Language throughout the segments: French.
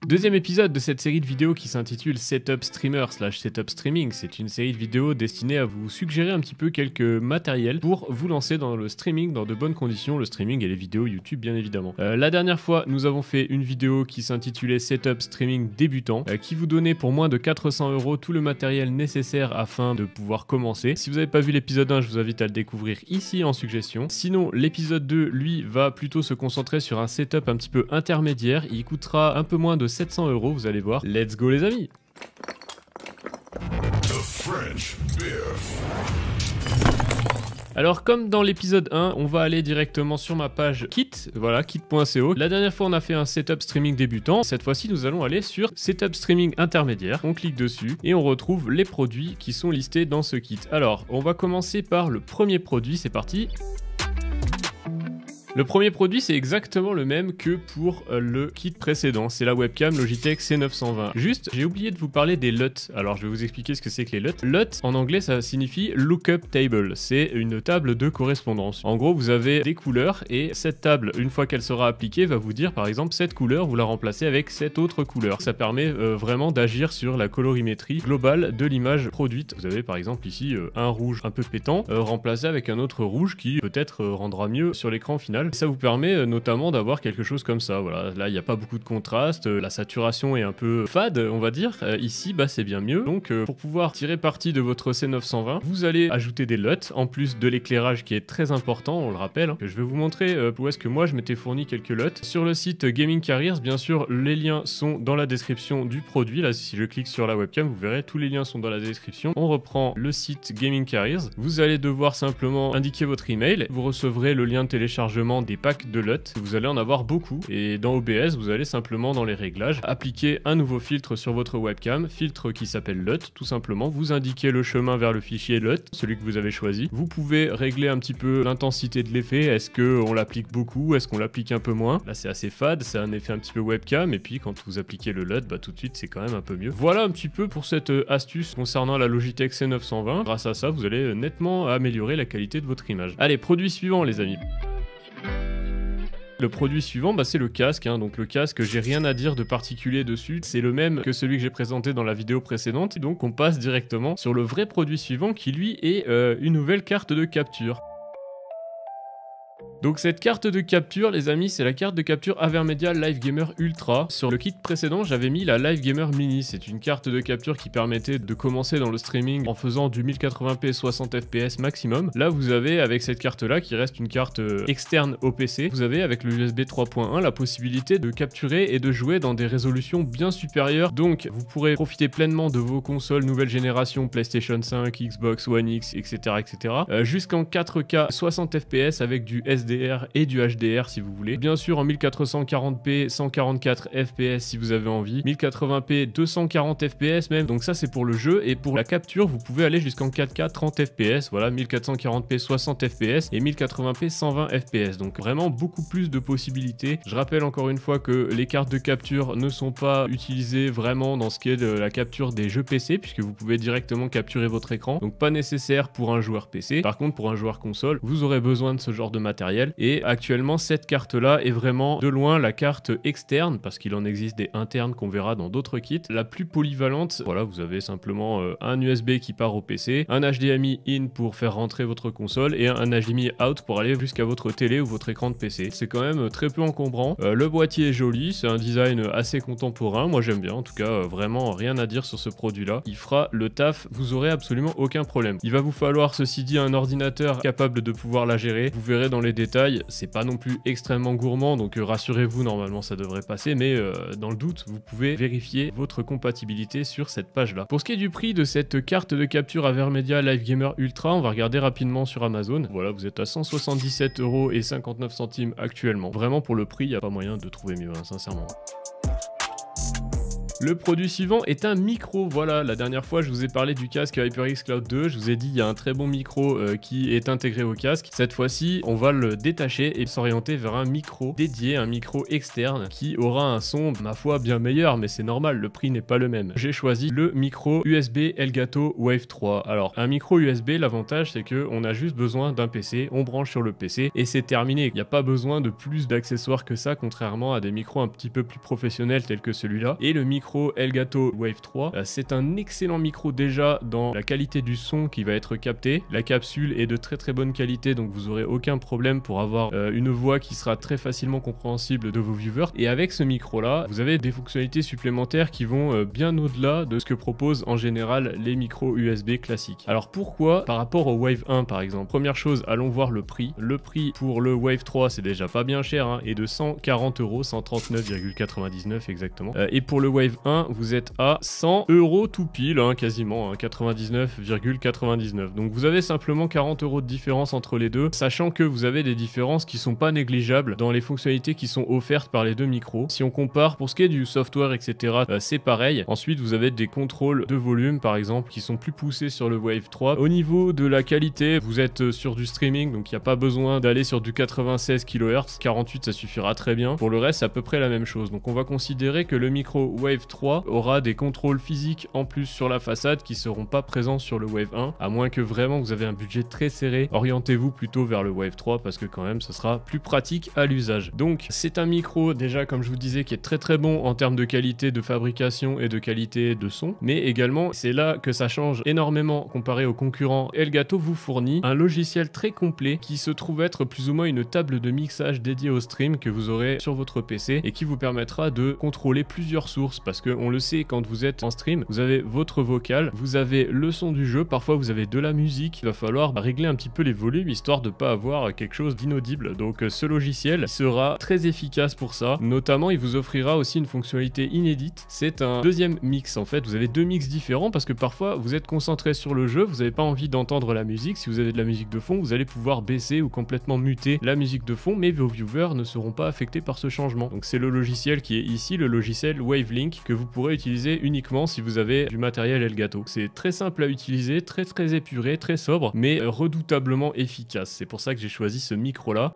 Deuxième épisode de cette série de vidéos qui s'intitule Setup Streamer / Setup Streaming. C'est une série de vidéos destinée à vous suggérer un petit peu quelques matériels pour vous lancer dans le streaming dans de bonnes conditions, le streaming et les vidéos YouTube bien évidemment. La dernière fois, nous avons fait une vidéo qui s'intitulait Setup Streaming débutant, qui vous donnait pour moins de 400 € tout le matériel nécessaire afin de pouvoir commencer. Si vous n'avez pas vu l'épisode 1, je vous invite à le découvrir ici en suggestion. Sinon, l'épisode 2, lui, va plutôt se concentrer sur un setup un petit peu intermédiaire. Il coûtera un peu moins de 700 €, vous allez voir. Let's go les amis! Alors comme dans l'épisode 1, on va aller directement sur ma page Kit, voilà, kit.co. La dernière fois on a fait un setup streaming débutant, cette fois-ci nous allons aller sur setup streaming intermédiaire. On clique dessus et on retrouve les produits qui sont listés dans ce kit. Alors on va commencer par le premier produit, c'est parti. Le premier produit, c'est exactement le même que pour le kit précédent, c'est la webcam Logitech C920. Juste, j'ai oublié de vous parler des LUT, alors je vais vous expliquer ce que c'est que les LUT. LUT, en anglais, ça signifie Lookup Table, c'est une table de correspondance. En gros, vous avez des couleurs et cette table, une fois qu'elle sera appliquée, va vous dire, par exemple, cette couleur, vous la remplacez avec cette autre couleur. Ça permet vraiment d'agir sur la colorimétrie globale de l'image produite. Vous avez par exemple ici un rouge un peu pétant, remplacé avec un autre rouge qui peut-être rendra mieux sur l'écran final. Ça vous permet notamment d'avoir quelque chose comme ça, voilà. Là il n'y a pas beaucoup de contraste, la saturation est un peu fade on va dire, ici bah c'est bien mieux. Donc pour pouvoir tirer parti de votre C920, vous allez ajouter des LUT, en plus de l'éclairage qui est très important, on le rappelle. Je vais vous montrer où est-ce que moi je m'étais fourni quelques LUT. Sur le site Gaming Careers, bien sûr les liens sont dans la description du produit, là si je clique sur la webcam vous verrez tous les liens sont dans la description. On reprend le site Gaming Careers, vous allez devoir simplement indiquer votre email, vous recevrez le lien de téléchargement des packs de LUT, vous allez en avoir beaucoup et dans OBS vous allez simplement dans les réglages appliquer un nouveau filtre sur votre webcam, filtre qui s'appelle LUT tout simplement, vous indiquez le chemin vers le fichier LUT, celui que vous avez choisi, vous pouvez régler un petit peu l'intensité de l'effet, est-ce qu'on l'applique beaucoup, est-ce qu'on l'applique un peu moins, là c'est assez fade, c'est un effet un petit peu webcam et puis quand vous appliquez le LUT, bah tout de suite c'est quand même un peu mieux. Voilà un petit peu pour cette astuce concernant la Logitech C920, grâce à ça vous allez nettement améliorer la qualité de votre image. Allez, produit suivant les amis. Le produit suivant, bah, c'est le casque, hein. Donc le casque, j'ai rien à dire de particulier dessus, c'est le même que celui que j'ai présenté dans la vidéo précédente, et donc on passe directement sur le vrai produit suivant qui lui est une nouvelle carte de capture. Donc cette carte de capture les amis, c'est la carte de capture Avermedia Live Gamer Ultra. Sur le kit précédent j'avais mis la Live Gamer Mini, c'est une carte de capture qui permettait de commencer dans le streaming en faisant du 1080p 60 fps maximum. Là vous avez avec cette carte là qui reste une carte externe au PC, vous avez avec le USB 3.1 la possibilité de capturer et de jouer dans des résolutions bien supérieures. Donc vous pourrez profiter pleinement de vos consoles nouvelle génération PlayStation 5, Xbox One X, etc. Jusqu'en 4K 60 fps avec du SDR et du HDR si vous voulez. Bien sûr en 1440p 144 fps si vous avez envie, 1080p 240 fps même, donc ça c'est pour le jeu, et pour la capture vous pouvez aller jusqu'en 4K 30 fps, voilà 1440p 60 fps et 1080p 120 fps, donc vraiment beaucoup plus de possibilités. Je rappelle encore une fois que les cartes de capture ne sont pas utilisées vraiment dans ce qui est de la capture des jeux PC puisque vous pouvez directement capturer votre écran, donc pas nécessaire pour un joueur PC. Par contre pour un joueur console vous aurez besoin de ce genre de matériel. Et actuellement cette carte là est vraiment de loin la carte externe, parce qu'il en existe des internes qu'on verra dans d'autres kits, la plus polyvalente. Voilà, vous avez simplement un USB qui part au PC, un HDMI in pour faire rentrer votre console et un HDMI out pour aller jusqu'à votre télé ou votre écran de PC. C'est quand même très peu encombrant. Le boîtier est joli, c'est un design assez contemporain, moi j'aime bien, en tout cas vraiment rien à dire sur ce produit là, il fera le taf, vous aurez absolument aucun problème. Il va vous falloir ceci dit un ordinateur capable de pouvoir la gérer, vous verrez dans les détails, c'est pas non plus extrêmement gourmand, donc rassurez-vous, normalement ça devrait passer, mais dans le doute, vous pouvez vérifier votre compatibilité sur cette page-là. Pour ce qui est du prix de cette carte de capture Avermedia Live Gamer Ultra, on va regarder rapidement sur Amazon. Voilà, vous êtes à 177,59 € actuellement. Vraiment, pour le prix, il n'y a pas moyen de trouver mieux, hein, sincèrement. Le produit suivant est un micro. Voilà, la dernière fois je vous ai parlé du casque HyperX Cloud 2, je vous ai dit il y a un très bon micro qui est intégré au casque. Cette fois-ci on va le détacher et s'orienter vers un micro dédié, un micro externe qui aura un son ma foi bien meilleur, mais c'est normal, le prix n'est pas le même. J'ai choisi le micro USB Elgato Wave 3. Alors un micro USB, l'avantage c'est que on a juste besoin d'un PC, on branche sur le PC et c'est terminé. Il n'y a pas besoin de plus d'accessoires que ça, contrairement à des micros un petit peu plus professionnels tels que celui-là. Et le micro Elgato Wave 3, c'est un excellent micro déjà dans la qualité du son qui va être capté. La capsule est de très bonne qualité, donc vous aurez aucun problème pour avoir une voix qui sera très facilement compréhensible de vos viewers. Et avec ce micro là, vous avez des fonctionnalités supplémentaires qui vont bien au-delà de ce que proposent en général les micros USB classiques. Alors pourquoi par rapport au Wave 1 par exemple? Première chose, allons voir le prix. Le prix pour le Wave 3 c'est déjà pas bien cher, hein, et de 140 €, 139,99 exactement. Et pour le Wave 1 vous êtes à 100 € tout pile, hein, quasiment, hein, 99,99. Donc vous avez simplement 40 € de différence entre les deux, sachant que vous avez des différences qui sont pas négligeables dans les fonctionnalités qui sont offertes par les deux micros. Si on compare pour ce qui est du software etc, c'est pareil. Ensuite vous avez des contrôles de volume par exemple qui sont plus poussés sur le Wave 3. Au niveau de la qualité, vous êtes sur du streaming, donc il n'y a pas besoin d'aller sur du 96 kHz, 48 ça suffira très bien. Pour le reste c'est à peu près la même chose. Donc on va considérer que le micro Wave 3 aura des contrôles physiques en plus sur la façade qui seront pas présents sur le Wave 1, à moins que vraiment vous avez un budget très serré. Orientez-vous plutôt vers le Wave 3 parce que quand même ce sera plus pratique à l'usage. Donc c'est un micro déjà comme je vous disais qui est très bon en termes de qualité de fabrication et de qualité de son, mais également c'est là que ça change énormément comparé aux concurrents. Elgato vous fournit un logiciel très complet qui se trouve être plus ou moins une table de mixage dédiée au stream que vous aurez sur votre PC et qui vous permettra de contrôler plusieurs sources, parce que on le sait, quand vous êtes en stream vous avez votre vocal, vous avez le son du jeu, parfois vous avez de la musique, il va falloir régler un petit peu les volumes histoire de pas avoir quelque chose d'inaudible. Donc ce logiciel sera très efficace pour ça, notamment il vous offrira aussi une fonctionnalité inédite, c'est un deuxième mix. En fait vous avez deux mix différents parce que parfois vous êtes concentré sur le jeu, vous n'avez pas envie d'entendre la musique. Si vous avez de la musique de fond, vous allez pouvoir baisser ou complètement muter la musique de fond, mais vos viewers ne seront pas affectés par ce changement. Donc c'est le logiciel qui est ici, le logiciel Wavelink, que vous pourrez utiliser uniquement si vous avez du matériel Elgato. C'est très simple à utiliser, très épuré, très sobre, mais redoutablement efficace. C'est pour ça que j'ai choisi ce micro là.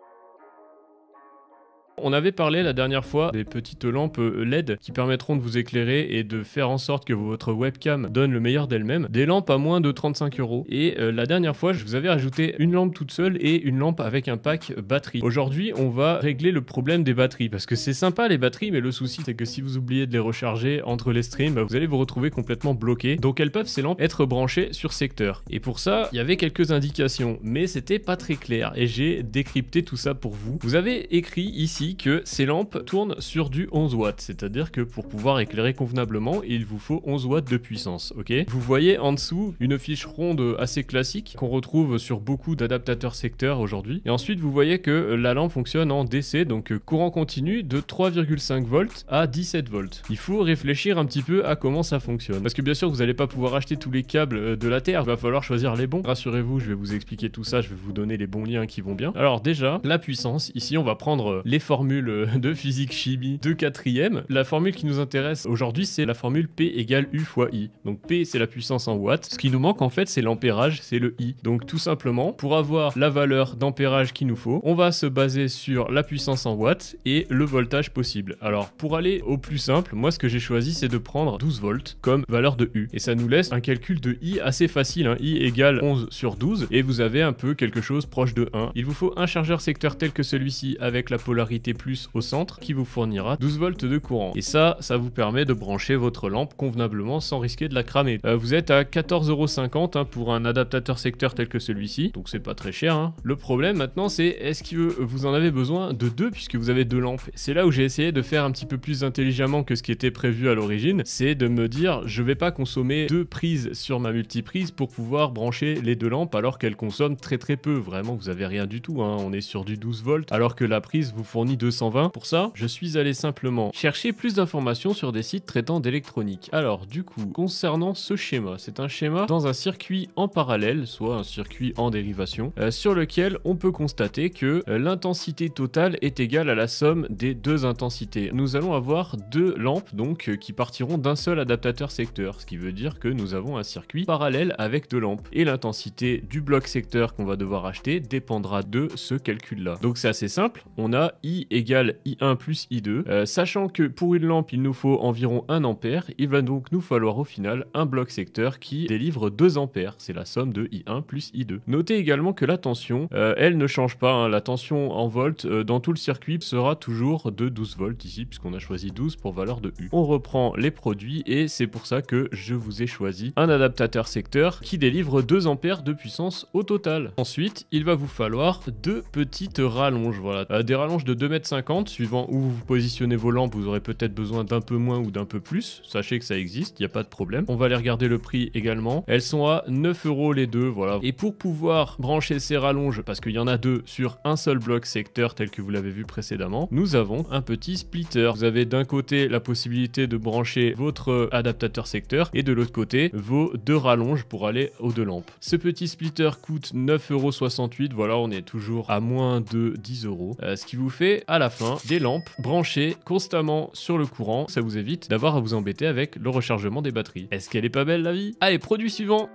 On avait parlé la dernière fois des petites lampes LED qui permettront de vous éclairer et de faire en sorte que votre webcam donne le meilleur d'elle-même. Des lampes à moins de 35 €. Et la dernière fois, je vous avais ajouté une lampe toute seule et une lampe avec un pack batterie. Aujourd'hui, on va régler le problème des batteries parce que c'est sympa les batteries, mais le souci c'est que si vous oubliez de les recharger entre les streams, vous allez vous retrouver complètement bloqué. Donc elles peuvent, ces lampes, être branchées sur secteur. Et pour ça, il y avait quelques indications, mais c'était pas très clair et j'ai décrypté tout ça pour vous. Vous avez écrit ici que ces lampes tournent sur du 11 watts, c'est-à-dire que pour pouvoir éclairer convenablement, il vous faut 11 watts de puissance, ok? Vous voyez en dessous une fiche ronde assez classique qu'on retrouve sur beaucoup d'adaptateurs secteurs aujourd'hui. Et ensuite, vous voyez que la lampe fonctionne en DC, donc courant continu de 3,5 volts à 17 volts. Il faut réfléchir un petit peu à comment ça fonctionne. Parce que bien sûr, vous n'allez pas pouvoir acheter tous les câbles de la Terre, il va falloir choisir les bons. Rassurez-vous, je vais vous expliquer tout ça, je vais vous donner les bons liens qui vont bien. Alors déjà, la puissance, ici on va prendre les formule de physique chimie de 4e. La formule qui nous intéresse aujourd'hui, c'est la formule P égale U fois I. Donc P, c'est la puissance en watts. Ce qui nous manque en fait, c'est l'ampérage, c'est le I. Donc tout simplement, pour avoir la valeur d'ampérage qu'il nous faut, on va se baser sur la puissance en watts et le voltage possible. Alors pour aller au plus simple, moi ce que j'ai choisi, c'est de prendre 12 volts comme valeur de U. Et ça nous laisse un calcul de I assez facile, hein. I égale 11 sur 12 et vous avez un peu quelque chose proche de 1. Il vous faut un chargeur secteur tel que celui-ci avec la polarité plus au centre qui vous fournira 12 volts de courant. Et ça vous permet de brancher votre lampe convenablement sans risquer de la cramer. Vous êtes à 14,50 € hein, pour un adaptateur secteur tel que celui-ci, donc c'est pas très cher, hein. Le problème maintenant c'est est-ce que vous en avez besoin de deux puisque vous avez deux lampes? C'est là où j'ai essayé de faire un petit peu plus intelligemment que ce qui était prévu à l'origine, c'est de me dire je vais pas consommer deux prises sur ma multiprise pour pouvoir brancher les deux lampes alors qu'elles consomment très peu. Vraiment vous avez rien du tout, hein. On est sur du 12 volts alors que la prise vous fournit Mini 220. Pour ça, je suis allé simplement chercher plus d'informations sur des sites traitant d'électronique. Alors du coup, concernant ce schéma, c'est un schéma dans un circuit en parallèle, soit un circuit en dérivation, sur lequel on peut constater que l'intensité totale est égale à la somme des deux intensités. Nous allons avoir deux lampes donc qui partiront d'un seul adaptateur secteur, ce qui veut dire que nous avons un circuit parallèle avec deux lampes. Et l'intensité du bloc secteur qu'on va devoir acheter dépendra de ce calcul-là. Donc c'est assez simple, on a I égale I1 plus I2, sachant que pour une lampe il nous faut environ 1 ampère, il va donc nous falloir au final un bloc secteur qui délivre 2 ampères, c'est la somme de I1 plus I2. Notez également que la tension, elle ne change pas, hein. La tension en volts dans tout le circuit sera toujours de 12 volts ici, puisqu'on a choisi 12 pour valeur de U. On reprend les produits et c'est pour ça que je vous ai choisi un adaptateur secteur qui délivre 2 ampères de puissance au total. Ensuite, il va vous falloir deux petites rallonges, voilà, des rallonges de 2,50 m, suivant où vous positionnez vos lampes, vous aurez peut-être besoin d'un peu moins ou d'un peu plus, sachez que ça existe, il n'y a pas de problème. On va aller regarder le prix également, elles sont à 9 € les deux, voilà. Et pour pouvoir brancher ces rallonges, parce qu'il y en a deux sur un seul bloc secteur tel que vous l'avez vu précédemment, nous avons un petit splitter. Vous avez d'un côté la possibilité de brancher votre adaptateur secteur et de l'autre côté vos deux rallonges pour aller aux deux lampes. Ce petit splitter coûte 9,68 €, voilà, on est toujours à moins de 10 €, ce qui vous fait à la fin des lampes branchées constamment sur le courant. Ça vous évite d'avoir à vous embêter avec le rechargement des batteries. Est-ce qu'elle est pas belle la vie? Allez, produit suivant.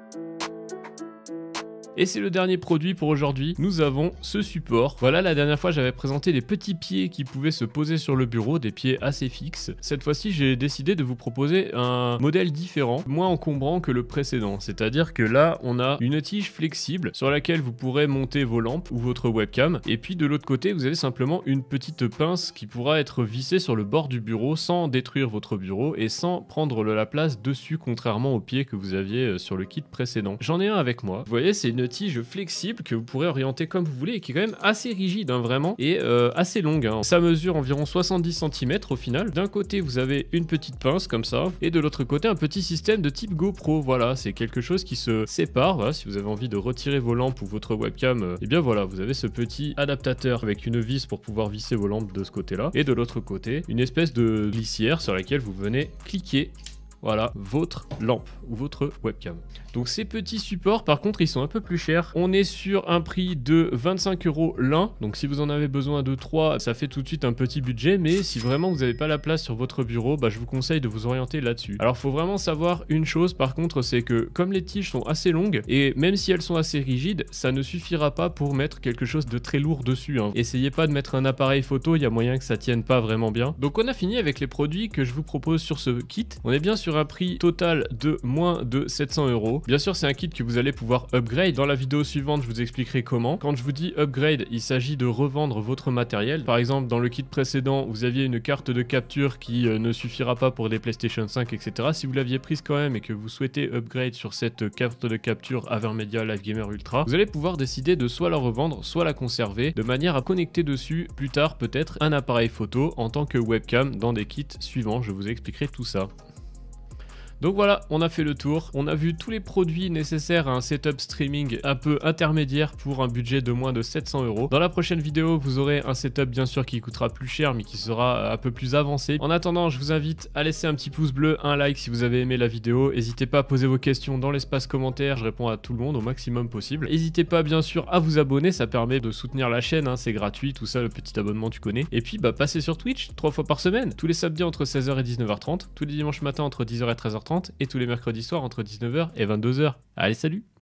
Et c'est le dernier produit pour aujourd'hui, nous avons ce support. Voilà, la dernière fois j'avais présenté des petits pieds qui pouvaient se poser sur le bureau, des pieds assez fixes. Cette fois-ci j'ai décidé de vous proposer un modèle différent, moins encombrant que le précédent. C'est-à-dire que là on a une tige flexible sur laquelle vous pourrez monter vos lampes ou votre webcam. Et puis de l'autre côté vous avez simplement une petite pince qui pourra être vissée sur le bord du bureau sans détruire votre bureau et sans prendre la place dessus, contrairement aux pieds que vous aviez sur le kit précédent. J'en ai un avec moi. Vous voyez, c'est une tige flexible que vous pourrez orienter comme vous voulez et qui est quand même assez rigide, hein, vraiment, et assez longue, hein. Ça mesure environ 70 cm au final. D'un côté vous avez une petite pince comme ça et de l'autre côté un petit système de type GoPro. Voilà, c'est quelque chose qui se sépare. Voilà, si vous avez envie de retirer vos lampes ou votre webcam, et bien voilà, vous avez ce petit adaptateur avec une vis pour pouvoir visser vos lampes de ce côté là et de l'autre côté une espèce de glissière sur laquelle vous venez cliquer, voilà, votre lampe ou votre webcam. Donc ces petits supports par contre ils sont un peu plus chers. On est sur un prix de 25 € l'un. Donc si vous en avez besoin de 3, ça fait tout de suite un petit budget. Mais si vraiment vous n'avez pas la place sur votre bureau, bah, je vous conseille de vous orienter là-dessus. Alors faut vraiment savoir une chose par contre, c'est que comme les tiges sont assez longues et même si elles sont assez rigides, ça ne suffira pas pour mettre quelque chose de très lourd dessus, hein. Essayez pas de mettre un appareil photo, il y a moyen que ça tienne pas vraiment bien. Donc on a fini avec les produits que je vous propose sur ce kit. On est bien sur un prix total de moins de 700 €. Bien sûr, c'est un kit que vous allez pouvoir upgrade. Dans la vidéo suivante, je vous expliquerai comment. Quand je vous dis upgrade, il s'agit de revendre votre matériel. Par exemple, dans le kit précédent, vous aviez une carte de capture qui ne suffira pas pour des PlayStation 5, etc. Si vous l'aviez prise quand même et que vous souhaitez upgrade sur cette carte de capture Avermedia Live Gamer Ultra, vous allez pouvoir décider de soit la revendre, soit la conserver, de manière à connecter dessus plus tard peut-être un appareil photo en tant que webcam dans des kits suivants. Je vous expliquerai tout ça. Donc voilà, on a fait le tour, on a vu tous les produits nécessaires à un setup streaming un peu intermédiaire pour un budget de moins de 700 €. Dans la prochaine vidéo, vous aurez un setup bien sûr qui coûtera plus cher mais qui sera un peu plus avancé. En attendant, je vous invite à laisser un petit pouce bleu, un like si vous avez aimé la vidéo. N'hésitez pas à poser vos questions dans l'espace commentaire, je réponds à tout le monde au maximum possible. N'hésitez pas bien sûr à vous abonner, ça permet de soutenir la chaîne, hein, c'est gratuit, tout ça, le petit abonnement tu connais. Et puis bah passez sur Twitch 3 fois par semaine, tous les samedis entre 16 h et 19 h 30, tous les dimanches matin entre 10 h et 13 h 30 et tous les mercredis soirs entre 19 h et 22 h. Allez, salut!